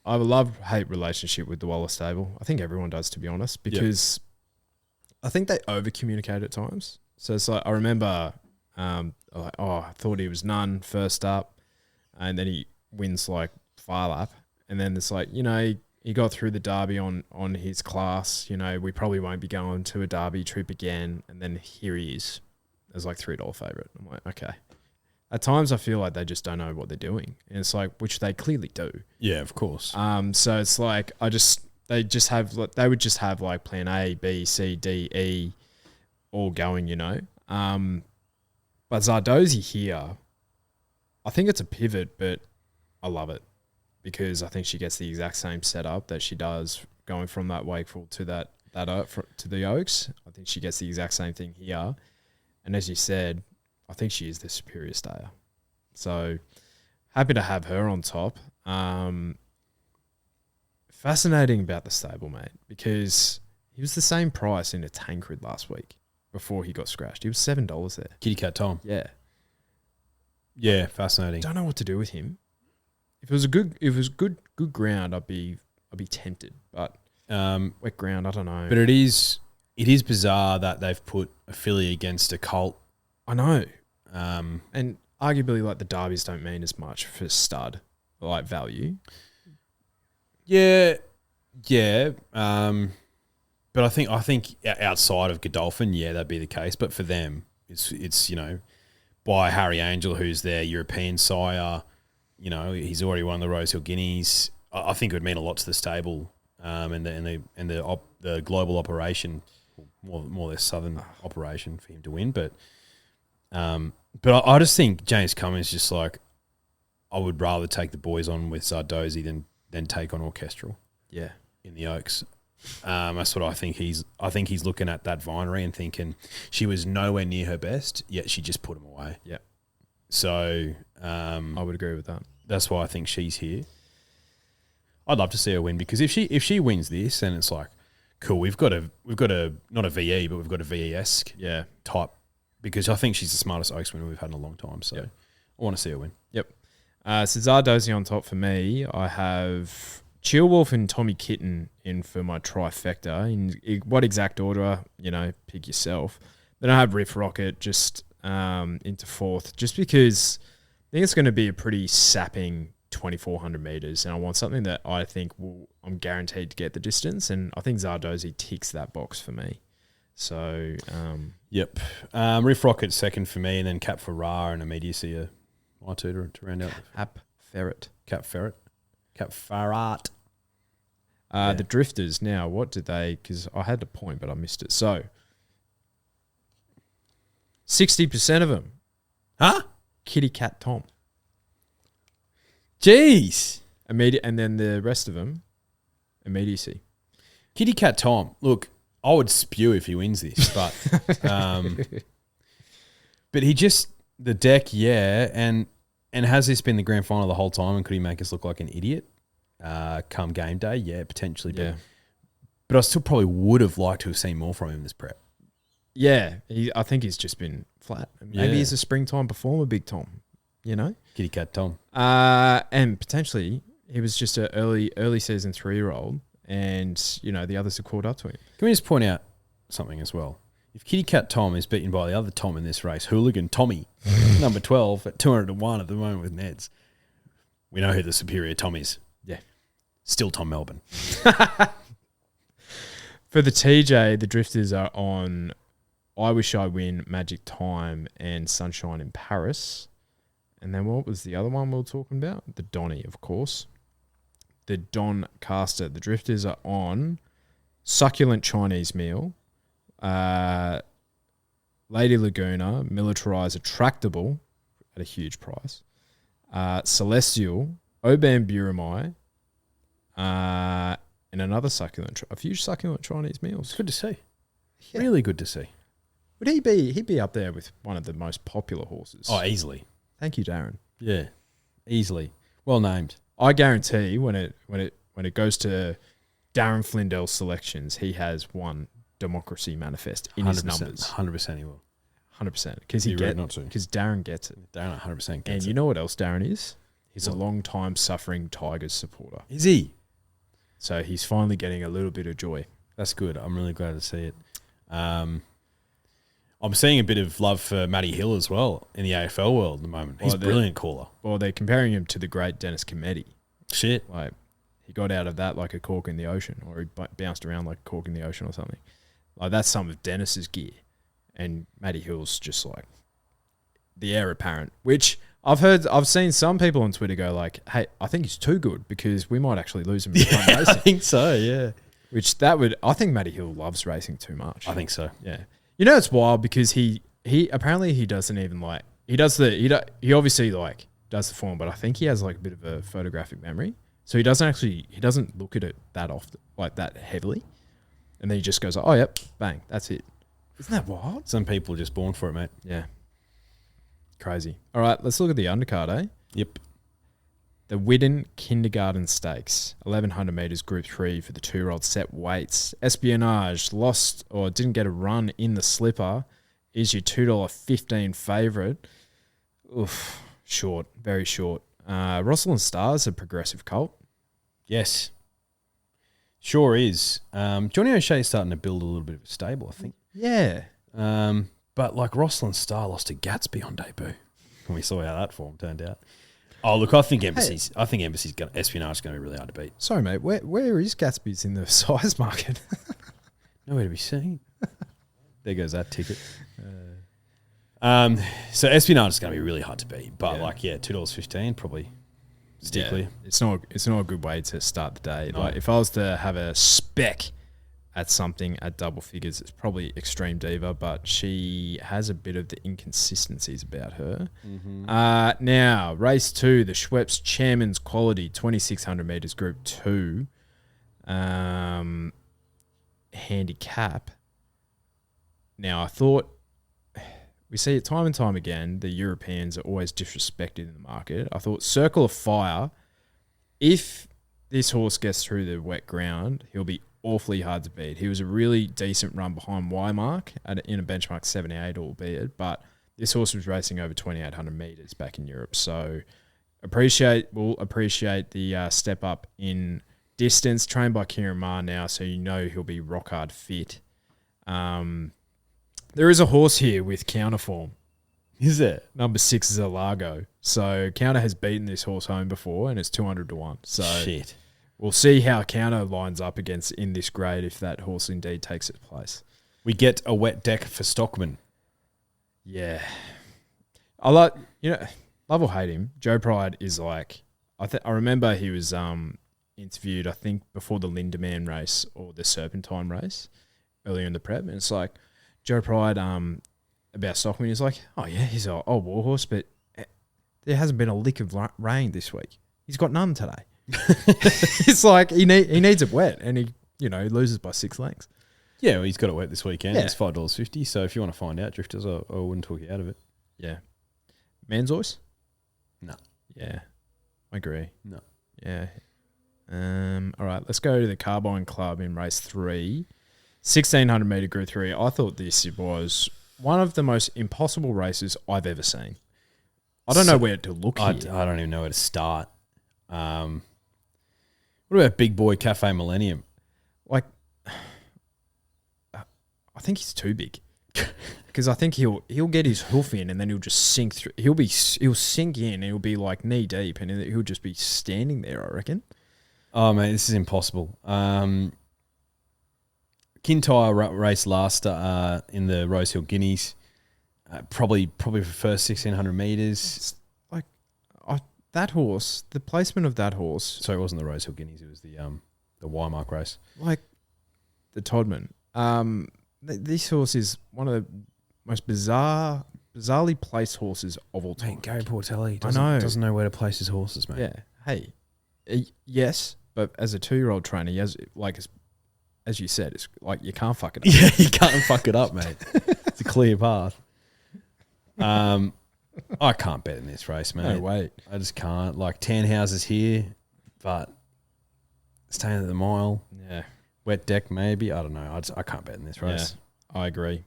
have a love-hate relationship with the Waller stable. I think everyone does, to be honest, because I think they over-communicate at times. So it's like, I remember, I thought he was none first up, and then he wins like Far Lap, and then it's like, he got through the Derby on his class, we probably won't be going to a Derby trip again, and then here he is as like $3 favourite. I'm like, okay. At times I feel like they just don't know what they're doing, and it's like, which they clearly do. Yeah, of course. So it's like, they would just have like plan A, B, C, D, E all going, But Zardozi here, I think it's a pivot, but I love it because I think she gets the exact same setup that she does going from that Wakeful to to the Oaks. I think she gets the exact same thing here. And as you said, I think she is the superior stayer. So happy to have her on top. Fascinating about the stable, mate, because he was the same price in a Tancred last week before he got scratched. He was $7 there. Kitty Cat Tom. Yeah. Yeah, fascinating. Don't know what to do with him. If it was good ground, I'd be tempted. But wet ground, I don't know. But it is bizarre that they've put a filly against a colt. I know. And arguably, like, the derbies don't mean as much for stud like value. Yeah. But I think outside of Godolphin, that'd be the case. But for them, it's by Harry Angel, who's their European sire. He's already won the Rosehill Guineas. I think it would mean a lot to the stable and the global operation, more or less southern operation for him to win. But I just think James Cummins just like, I would rather take the boys on with Zardozi than take on Orchestral. Yeah, in the Oaks. That's what I think. He's looking at that Vinery and thinking she was nowhere near her best, yet she just put him away. Yeah. So I would agree with that. That's why I think she's here. I'd love to see her win because if she wins this, and it's like Cool. We've got a not a VE, but we've got a VE-esque type, because I think she's the smartest Oaks winner we've had in a long time. So I want to see her win. Yep. So Zardozi on top for me. I have Chillwolf and Tommy Kitten in for my trifecta. In what exact order, pick yourself. Then I have Riff Rocket just into fourth, just because I think it's going to be a pretty sapping 2,400 meters, and I want something that I think I'm guaranteed to get the distance, and I think Zardozi ticks that box for me. So, yep. Riff Rocket second for me, and then Cap Ferrar and Immediacy are my two to round out. Cap Ferret. The Drifters, now, what did they, because I had the point, but I missed it. So, 60% of them. Huh? Kitty Cat Tom. Jeez. And then the rest of them, Immediacy. Kitty Cat Tom. Look, I would spew if he wins this, but he just, the deck, and has this been the grand final the whole time, and could he make us look like an idiot come game day? Yeah, potentially. Yeah. But I still probably would have liked to have seen more from him this prep. Yeah, I think he's just been flat. Maybe he's a springtime performer, Big Tom, Kitty Cat Tom. And potentially he was just an early season 3-year-old, and, the others have caught up to him. Can we just point out something as well? If Kitty Cat Tom is beaten by the other Tom in this race, Hooligan Tommy, number 12 at 201 at the moment with Neds, we know who the superior Tom is. Yeah. Still Tom Melbourne. For the TJ, the Drifters are on I Wish I Win, Magic Time, and Sunshine in Paris. And then what was the other one we were talking about? The Donny, of course. The Doncaster. The Drifters are on Succulent Chinese Meal, Lady Laguna, Militarized Attractable at a huge price, Celestial, Oban Buramai, and another a few succulent Chinese meals. Good to see. Yeah. Really good to see. Would he be? He'd be up there with one of the most popular horses. Oh, easily. Thank you, Darren. Yeah, easily. Well named. I guarantee when it goes to Darren Flindell's selections, he has one Democracy Manifest in his numbers. 100% he will. 100%. Because Darren gets it. Darren 100% gets it. And you know what else Darren is? He's a long-time suffering Tigers supporter. Is he? So he's finally getting a little bit of joy. That's good. I'm really glad to see it. I'm seeing a bit of love for Matty Hill as well in the AFL world at the moment. He's a brilliant caller. Well, they're comparing him to the great Dennis Cometti. Shit. Like, he got out of that like a cork in the ocean, or he bounced around like a cork in the ocean or something. Like, that's some of Dennis's gear. And Matty Hill's just like the heir apparent, which I've seen some people on Twitter go like, hey, I think he's too good because we might actually lose him in racing. I think so, yeah. I think Matty Hill loves racing too much. I think so. Yeah. It's wild because he apparently he doesn't even like, he obviously like does the form, but I think he has like a bit of a photographic memory. So he doesn't look at it that often, like that heavily. And then he just goes, oh, yep, bang, that's it. Isn't that wild? Some people are just born for it, mate. Yeah. Crazy. All right, let's look at the undercard, eh? Yep. The Widden Kindergarten Stakes, 1,100 metres, Group 3 for the 2-year-old set weights. Espionage lost or didn't get a run in the slipper. Is your $2.15 favourite. Oof, short, very short. Rosalind Star's a progressive colt. Yes. Sure is. Johnny O'Shea's starting to build a little bit of a stable, I think. Yeah. But like Rosalind Star lost to Gatsby on debut. And we saw how that form turned out. Oh, look, I think Embassy's Espionage is going to be really hard to beat. Sorry, mate. Where is Gatsby's in the size market? Nowhere to be seen. There goes that ticket. So Espionage is going to be really hard to beat. But $2.15 probably stickly. Yeah, it's not a good way to start the day. No. Like if I was to have a spec at something at double figures, it's probably Extreme Diva, but she has a bit of the inconsistencies about her. Mm-hmm. Now, race 2, the Schweppes Chairman's Quality, 2,600 metres, Group 2. Handicap. Now, I thought, we see it time and time again, the Europeans are always disrespected in the market. I thought Circle of Fire, if this horse gets through the wet ground, he'll be awfully hard to beat. He was a really decent run behind Wymark in a benchmark 78, albeit, but this horse was racing over 2,800 metres back in Europe. So we'll appreciate the step up in distance. Trained by Kieran Maher now, so you know he'll be rock hard fit. There is a horse here with counterform. Is it? Number 6 is a Largo. So Counter has beaten this horse home before, and it's 200 to 1. So shit. We'll see how Counter lines up against in this grade if that horse indeed takes its place. We get a wet deck for Stockman. Yeah. I like, love or hate him. Joe Pride is like, I remember he was interviewed, I think, before the Lindemann race or the Serpentine race earlier in the prep. And it's like, Joe Pride, about Stockman, he's like, oh yeah, he's an old war horse, but there hasn't been a lick of rain this week. He's got none today. It's like he needs it wet, and he loses by 6 lengths. Yeah, well, he's got it wet this weekend. Yeah. It's $5.50. So if you want to find out, Drifters, I wouldn't talk you out of it. Yeah. Man's voice? No. Yeah. I agree. No. Yeah. All right, let's go to the Carbine Club in race 3. 1,600 metre Group 3. I thought this was one of the most impossible races I've ever seen. I don't know where to look here. I don't even know where to start. What about Big Boy Cafe Millennium? Like, I think he's too big. Because I think he'll get his hoof in and then he'll just sink through. He'll sink in and he'll be like knee deep and he'll just be standing there, I reckon. Oh, mate, this is impossible. Kintyre raced last in the Rosehill Guineas. Probably prefers 1,600 metres. Like, that horse, the placement of that horse. Sorry, it wasn't the Rosehill Guineas. It was the Wymark race. Like, the Todman. This horse is one of the most bizarrely placed horses of all time. Mate, Gary Portelli doesn't know where to place his horses, mate. Yeah. Hey, yes, but as a 2-year-old trainer, he has, like, as you said, it's like you can't fuck it up. Yeah, you can't fuck it up, mate. It's a clear path. I can't bet in this race, mate. No way. I just can't. Like, Tannhauser's here, but staying at the mile. Yeah. Wet deck, maybe. I don't know. I can't bet in this race. Yeah, I agree.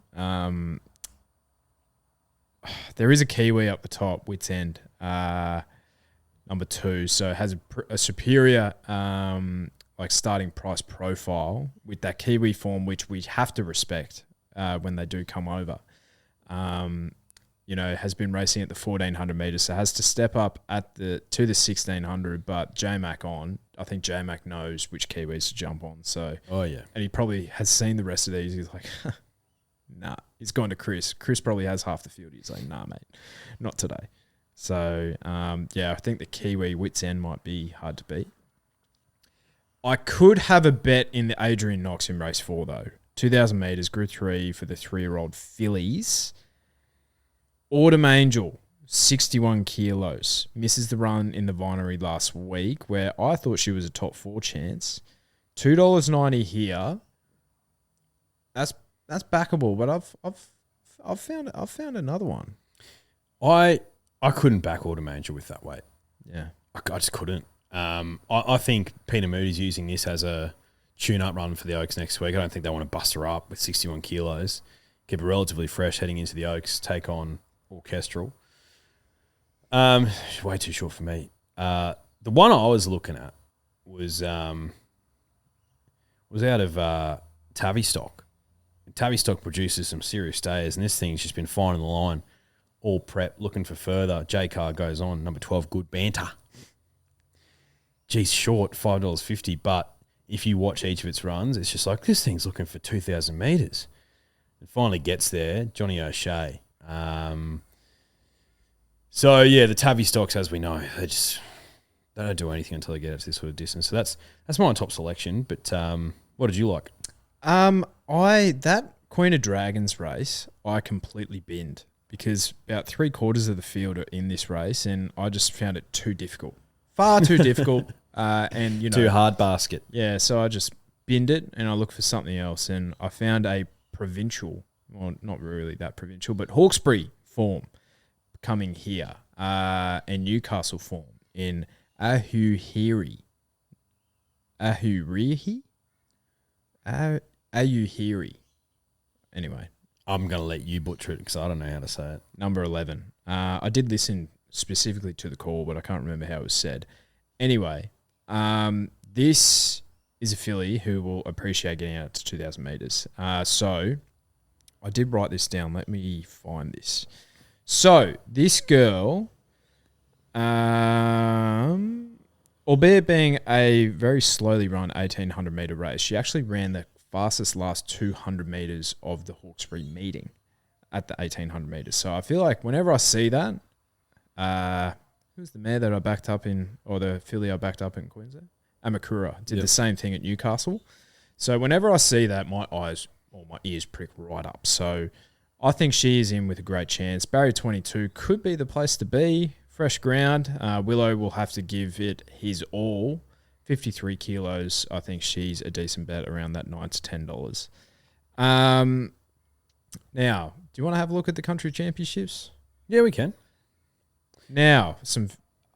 There is a Kiwi up the top, Wits End, number 2. So it has a superior starting price profile with that Kiwi form, which we have to respect when they do come over. Has been racing at the 1,400 metres, so has to step up to the 1,600. But J-Mac I think J-Mac knows which Kiwis to jump on. So, oh yeah, and he probably has seen the rest of these. He's like, nah. He's gone to Chris. Chris probably has half the field. He's like, nah, mate, not today. So, I think the Kiwi Wits End might be hard to beat. I could have a bet in the Adrian Knox in race 4 though. 2,000 metres, Group 3 for the 3-year-old fillies. Autumn Angel, 61 kilos. Misses the run in the Vinery last week, where I thought she was a top 4 chance. $2.90 here. That's backable, but I've found another one. I couldn't back Autumn Angel with that weight. Yeah, I just couldn't. I think Peter Moody's using this as a tune-up run for the Oaks next week. I don't think they want to bust her up with 61 kilos. Keep her relatively fresh heading into the Oaks. Take on Orchestral. Way too short for me. The one I was looking at was out of Tavistock. Tavistock produces some serious stayers, and this thing's just been fine on the line. All prep, looking for further. J-Car goes on. Number 12, Good Banter. Geez, short, $5.50, but if you watch each of its runs, it's just like, this thing's looking for 2,000 metres. It finally gets there. Johnny O'Shea. So, yeah, the Tavistocks, as we know, they don't do anything until they get up to this sort of distance. So that's my top selection, but what did you like? That Queen of Dragons race, I completely binned because about 3/4 of the field are in this race, and I just found it too difficult. Far too difficult. And too hard basket. Yeah, so I just binned it and I looked for something else, and I found a provincial, well, not really that provincial, but Hawkesbury form coming here, and Newcastle form in Ahuriri. Ayuhiri. Anyway, I'm going to let you butcher it because I don't know how to say it. number 11. I did listen specifically to the call, but I can't remember how it was said. Anyway, this is a filly who will appreciate getting out to 2,000 metres. So I did write this down. Let me find this. So this girl, albeit being a very slowly run 1,800 metre race, she actually ran the fastest last 200 metres of the Hawkesbury meeting at the 1,800 metres. So I feel like whenever I see that, who's the mare that I backed up in, or the filly I backed up in Queensland? Amakura did the same thing at Newcastle. So whenever I see that, my eyes or my ears prick right up. So I think she is in with a great chance. Barrier 22 could be the place to be. Fresh ground. Willow will have to give it his all. 53 kilos. I think she's a decent bet around that $9 to $10. Now, do you want to have a look at the country championships? Yeah, we can. Now, some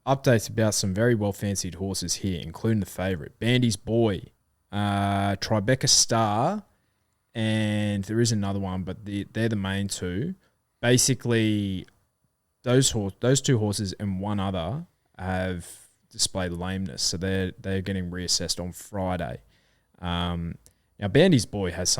updates about some very well-fancied horses here, including the favourite, Bandy's Boy, Tribeca Star, and there is another one, but they're the main two. Basically, those two horses and one other have displayed lameness, so they're getting reassessed on Friday. Now, Bandy's Boy has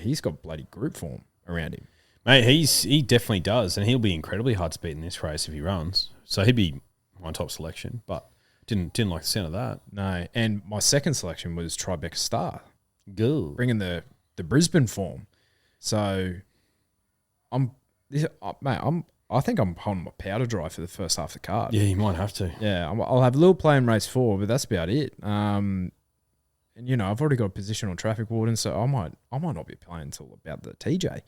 he's got bloody group form around him. Mate, he definitely does, and he'll be incredibly hard to beat in this race if he runs. So he'd be my top selection, but didn't like the sound of that. No, and my second selection was Tribeca Star. Good. Bringing the Brisbane form. So I think I'm holding my powder dry for the first half of the card. Yeah, you might have to. Yeah, I'll have a little play in race 4, but that's about it. And I've already got a position on traffic warden, so I might not be playing until about the TJ.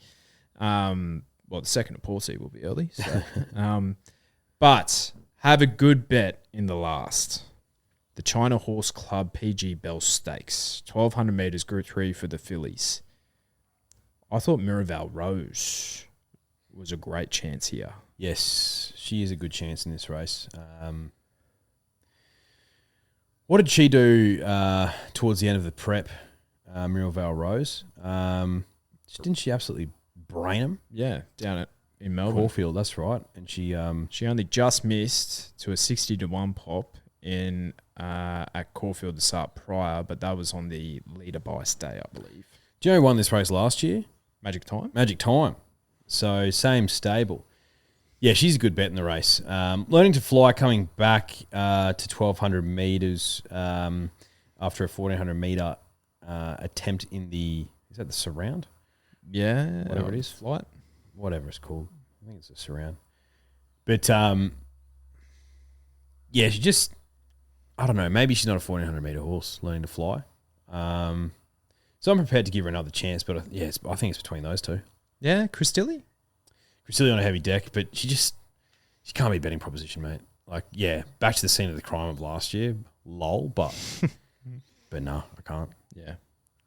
The second at Portsea will be early. So, but have a good bet in the last. The China Horse Club PG Bell Stakes, 1,200 metres, Group 3 for the fillies. I thought Miraval Rose was a great chance here. Yes, she is a good chance in this race. What did she do towards the end of the prep, Miraval Rose? Didn't she absolutely brain him? Yeah, down in Melbourne. Caulfield, that's right. And she only just missed to a 60-1 pop in at Caulfield the start prior, but that was on the leader bias day, I believe. Do you know who won this race last year? Magic Time? Magic Time. So same stable. Yeah, she's a good bet in the race. Learning to fly, coming back to 1,200 metres after a 1,400 metre attempt in is that the surround? Yeah. Whatever it is. Flight? Whatever it's called. I think it's a surround. But, yeah, she just, I don't know, maybe she's not a 1,400 metre horse learning to fly. So I'm prepared to give her another chance, but I think it's between those two. Yeah, Christilli on a heavy deck, but she can't be betting proposition, mate. Like, yeah, back to the scene of the crime of last year, lol, but no, I can't. Yeah.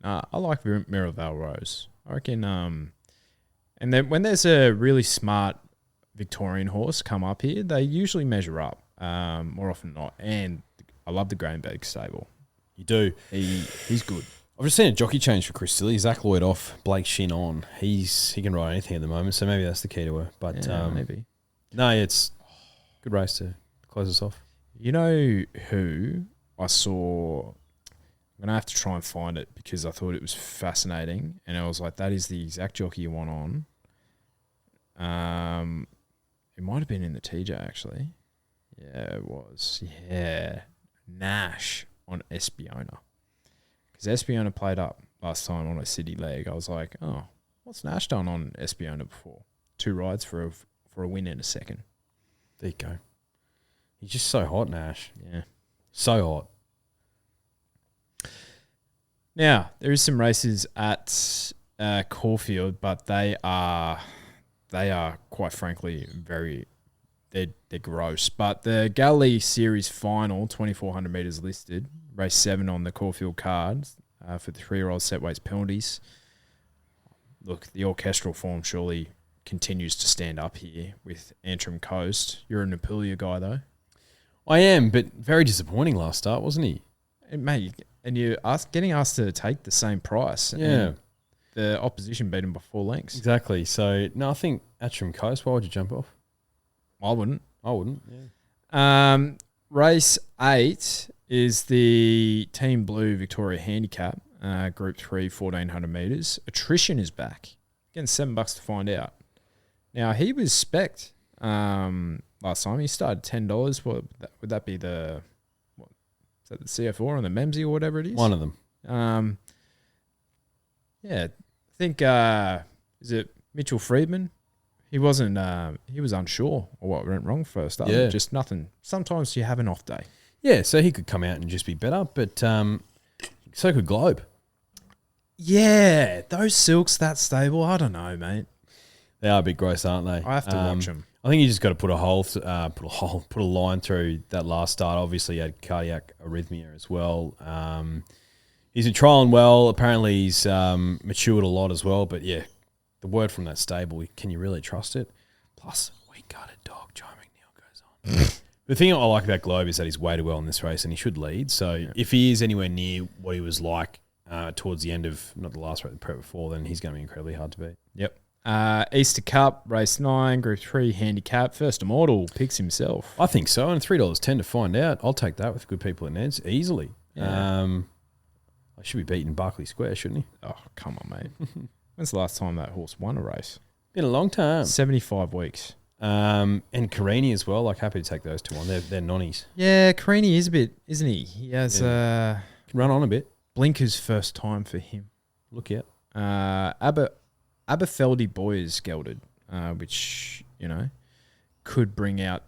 I like Miraval Rose. I reckon, and then when there's a really smart Victorian horse come up here, they usually measure up, more often than not. And I love the Grainberg stable. You do. He's good. I've just seen a jockey change for Chris Tilly. Zach Lloyd off, Blake Shin on. He can ride anything at the moment, so maybe that's the key to her. But maybe. No, it's a good race to close us off. You know who I saw? I'm going to have to try and find it because I thought it was fascinating. And I was like, that is the exact jockey you want on. It might have been in the TJ, actually. Yeah, it was. Yeah. Nash on Espiona. Because Espiona played up last time on a city leg. I was like, oh, what's Nash done on Espiona before? 2 rides for a win in a second. There you go. He's just so hot, Nash. Yeah. So hot. Now, there is some races at Caulfield, but they are quite frankly they're gross. But the Galilee Series final, 2,400 metres listed, race 7 on the Caulfield card for the 3-year-old set weights penalties. Look, the orchestral form surely continues to stand up here with Antrim Coast. You're a Napulia guy, though. I am, but very disappointing last start, wasn't he? Mate, and you're getting asked to take the same price. Yeah. And the opposition beat him by 4 lengths. Exactly. So, no, I think Antrim Coast, why would you jump off? I wouldn't. Yeah. Race 8 is the Team Blue Victoria Handicap, Group 3, 1,400 metres. Attrition is back. Getting $7 to find out. Now, he was spec'd last time. He started $10. What would that be the CF4 on the Memsey or whatever it is? One of them. Yeah, I think is it Mitchell Friedman? He wasn't. He was unsure or what went wrong first up. Yeah. Just nothing. Sometimes you have an off day. Yeah, so he could come out and just be better, but so could Globe. Yeah, those Silks that stable. I don't know, mate. They are a bit gross, aren't they? I have to watch them. I think you just got to put a line through that last start. Obviously, he had cardiac arrhythmia as well. He's been trialling well. Apparently, he's matured a lot as well. But yeah, the word from that stable, can you really trust it? Plus, we got a dog. Joe McNeil goes on. The thing I like about Globe is that he's weighted well in this race, and he should lead. So if he is anywhere near what he was like towards the end of not the last race, the prep before, then he's going to be incredibly hard to beat. Yep. Easter Cup, race 9, Group 3 handicap. First Immortal picks himself. I think so. And $3.10 to find out. I'll take that with good people at Neds easily. Yeah. I should be beating Berkeley Square, shouldn't he? Oh, come on, mate. When's the last time that horse won a race? Been a long time. 75 weeks. And Carini as well. Like, happy to take those two on. They're nonnies. Yeah, Carini is a bit, isn't he? He has Can run on a bit. Blinker's first time for him. Look out. Aberfeldy Boys gelded, which, could bring out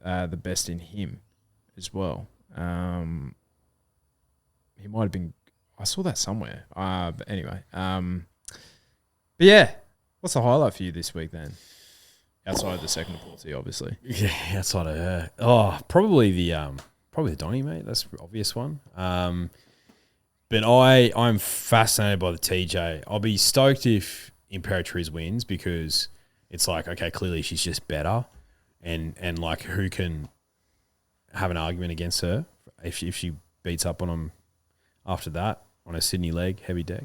the best in him as well. He might have been... I saw that somewhere. But anyway. But yeah, what's the highlight for you this week then? Outside of the Thesecondatportsea, obviously. Yeah, outside of her. Oh, probably the Donny, mate. That's the obvious one. But I'm fascinated by the TJ. I'll be stoked if Imperatriz wins because it's like, okay, clearly she's just better. And like, who can have an argument against her if she beats up on them after that on a Sydney leg, heavy deck.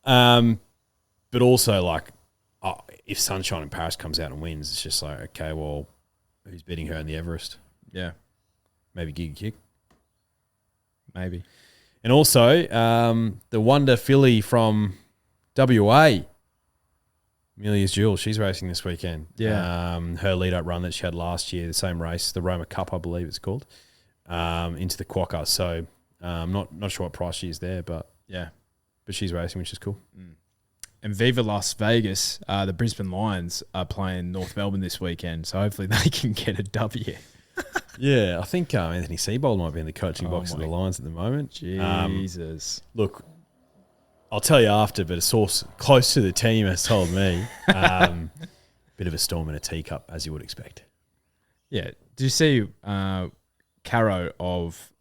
But also, like, if Sunshine in Paris comes out and wins, it's just like, okay, well, who's beating her in the Everest? Yeah. Maybe Giga Kick. Maybe. And also, the Wonder filly from WA, Amelia's Jewel, she's racing this weekend. Yeah. Her lead-up run that she had last year, the same race, the Roma Cup, I believe it's called, into the Quokka. So, not sure what price she is there, but yeah. But she's racing, which is cool. And Viva Las Vegas, the Brisbane Lions are playing North Melbourne this weekend, so hopefully they can get a W. Yeah, I think Anthony Seibold might be in the coaching box of the Lions at the moment. Jesus. Look, I'll tell you after, but a source close to the team has told me, bit of a storm in a teacup, as you would expect. Yeah. Did you see Caro of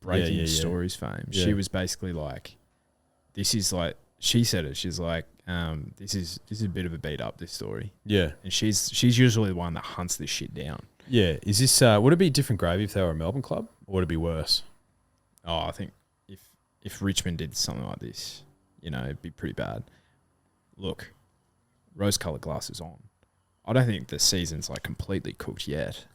Breaking Stories fame? Yeah. She was basically like, this is like, she said it. She's like, this is a bit of a beat up, this story. Yeah. And she's usually the one that hunts this shit down. Yeah. Is this would it be different gravy if they were a Melbourne club, or would it be worse? Oh, I think if Richmond did something like this, it'd be pretty bad. Look, rose-coloured glasses on. I don't think the season's like completely cooked yet.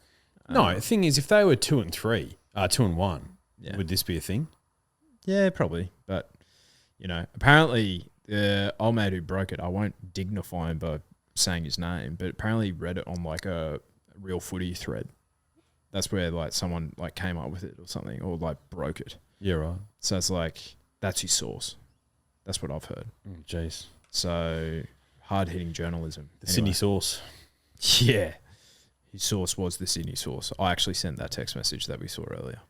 No, the thing is, if they were 2-3, 2-1, yeah. would this be a thing? Yeah, probably. But apparently the old mate who broke it, I won't dignify him by saying his name, but apparently read it on like a real footy thread. That's where like someone like came up with it or something, or like broke it. Yeah, right. So it's like, that's his source. That's what I've heard. Jeez. So hard-hitting journalism. The Sydney source. Yeah. His source was the Sydney source. I actually sent that text message that we saw earlier.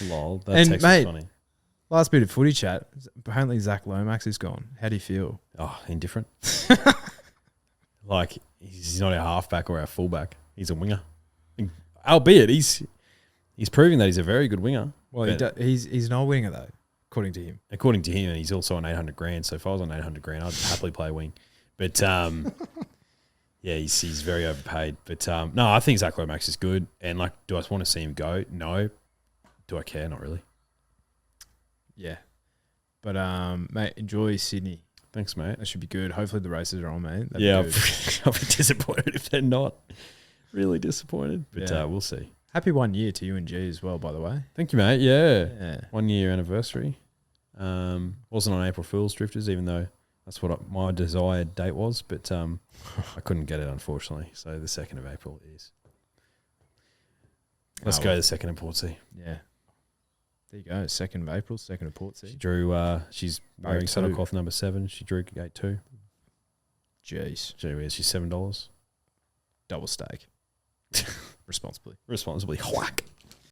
Lol. That text mate, was funny. Last bit of footy chat. Apparently Zach Lomax is gone. How do you feel? Oh, indifferent. Like, he's not our halfback or our fullback. He's a winger. Albeit, he's proving that he's a very good winger. Well, he's no winger, though, according to him. According to him, and he's also on 800 grand. So if I was on 800 grand, I'd happily play wing. But, yeah, he's very overpaid. But, no, I think Zach Lomax is good. And, like, do I want to see him go? No. do I care? Not really. Yeah. But, mate, enjoy Sydney. Thanks, mate. That should be good. Hopefully the races are on, mate. I'll be disappointed if they're not. Really disappointed. But we'll see. Happy 1 year to you and G as well, by the way. Thank you, mate. Yeah. 1 year anniversary. Wasn't on April Fool's Drifters, even though that's what my desired date was. But I couldn't get it, unfortunately. So the 2nd of April is. Let's go to the 2nd of Portsea. Yeah. There you go. 2nd of April, 2nd of Portsea. She drew, she's wearing saddlecloth number 7. She drew gate 2. Jeez. Gee whiz, she's $7. Double stake. Responsibly. Whack.